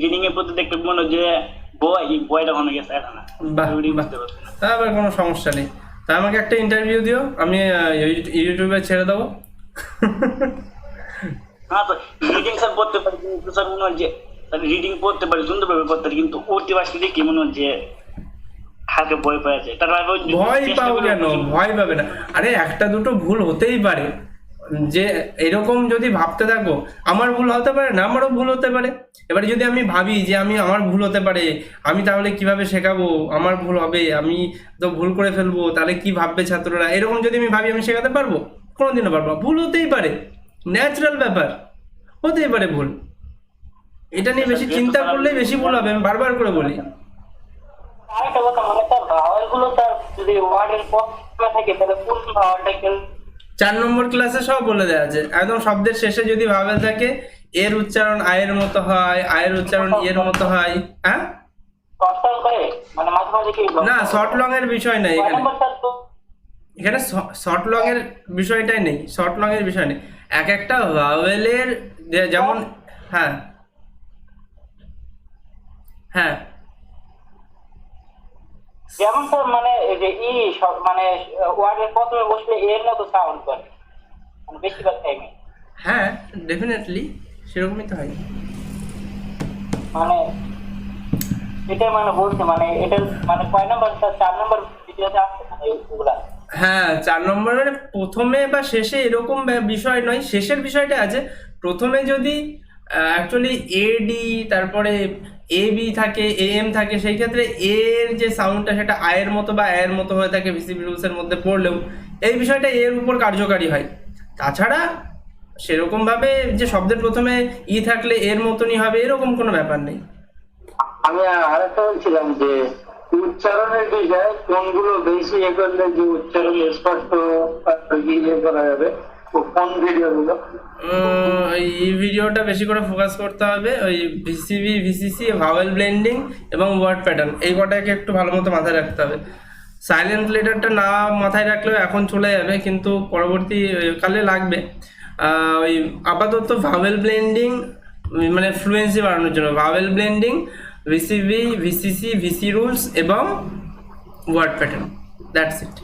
Reading এর প্রতি দেখতে মনে হয় যে বয়টা মনে গেছে এখন না। বাহ Reading বাহ, বুঝতে পারছি না। তা আবার কোনো সমস্যা নেই। তা আমাকে একটা ইন্টারভিউ দিও, আমি ইউটিউবে ছেড়ে দেবো। হ্যাঁ তো রিডিং স্যার পড়তে পারি কিন্তু স্যার মনে হয় যে রিডিং পড়তে পারি সুন্দরভাবে পড়তে পারি, কিন্তু উঠতে পারছি দেখি মনে হয় যে হালকা ভয় পাওয়া যায়। তারপর আবার ভয় চেষ্টা পাও করে কেন? ভয় পাবে না। আরে একটা দুটো ভুল হতেই পারে, যে এরকম যদি ভাবতে থাকো আমার ভুল হতে পারে না, আমারও ভুল হতে পারে। এবারে যদি আমি ভাবি যে আমার ভুল হতে পারে, আমি তাহলে কিভাবে শেখাবো, আমার ভুল হবে, আমি তো ভুল করে ফেলবো, তাহলে কি ভাববে ছাত্ররা, এরকম যদি আমি ভাবি আমি শেখাতে পারবো? কোনোদিনও পারবো না। ভুল হতেই পারে, ন্যাচারাল ব্যাপার, হতেই পারে ভুল। এটা নিয়ে বেশি চিন্তা করলেই বেশি ভুল হবে, আমি বারবার করে বলি। আরেকটা কথা, মানে তার ভাওয়াল গুলো তার যদি ওয়ার্ডের প্রথমে থাকে তাহলে কোন ভাওয়ালটা 4 নম্বর ক্লাসে সব বলে দেওয়া আছে, একদম শব্দের শেষে যদি ভাওয়েল থাকে, এর উচ্চারণ আয়ের মতো হয়, আয়ের উচ্চারণ এর মতো হয়। হ্যাঁ, কনসার্ন করে, মানে মাঝে মাঝে কি না শর্ট লং এর বিষয় নেই এখানে। এখানে শর্ট লং এর বিষয়টাই নেই, শর্ট লং এর বিষয় নেই। এক একটা ভাওয়েলের যেমন, হ্যাঁ হ্যাঁ, যেমন স্যার মানে এই যে মানে ওয়ার্ডের প্রথমে বসলে এর মতো সাউন্ড করে, মানে বেশিরভাগ টাইমে। হ্যাঁ ডেফিনেটলি সেরকমই তো হয়। মানে এটা মানে বলছে, মানে এটা মানে কয় নাম্বার স্যার? 4 নাম্বার ভিডিওতে আসছে মানে ওগুলা। হ্যাঁ 4 নম্বর মানে প্রথমে বা শেষে এরকম বিষয় নয়, শেষের বিষয়টা আছে। প্রথমে যদি অ্যাকচুয়ালি এডি তারপরে এ বি থাকে, এ এম থাকে, সেই ক্ষেত্রে এর যে সাউন্ডটা সেটা আয়ের মতো বা আয়ের মতো হয়ে থাকে ভিসিবি রুলসের মধ্যে পড়লেও, এই বিষয়টা এর উপর কার্যকারী হয়। তাছাড়া সেরকমভাবে যে শব্দের প্রথমে ই থাকলে এর মতনই হবে এরকম কোনো ব্যাপার নেই। আমি আরেকটা বলছিলাম যে উচ্চারণের বিষয়ে কোনগুলো বেশি এ করলে যে উচ্চারণ স্পষ্ট ইয়ে করা যাবে, কোন ভিডিওগুলো? এই ভিডিওটা বেশি করে ফোকাস করতে হবে, ওই ভিসিবি ভিসিসি ভাওয়েল ব্লেন্ডিং এবং ওয়ার্ড প্যাটার্ন, এই কটাকে একটু ভালো মতো মাথায় রাখতে হবে। সাইলেন্ট লেটারটা না মাথায় রাখলেও এখন চলে যাবে, কিন্তু পরবর্তী কালে লাগবে। ওই আপাতত ভাওয়েল ব্লেন্ডিং মানে ফ্লুয়েন্সি বাড়ানোর জন্য vowel blending, VCB VCC VC rules এবং ওয়ার্ড প্যাটার্ন, দ্যাটস ইট।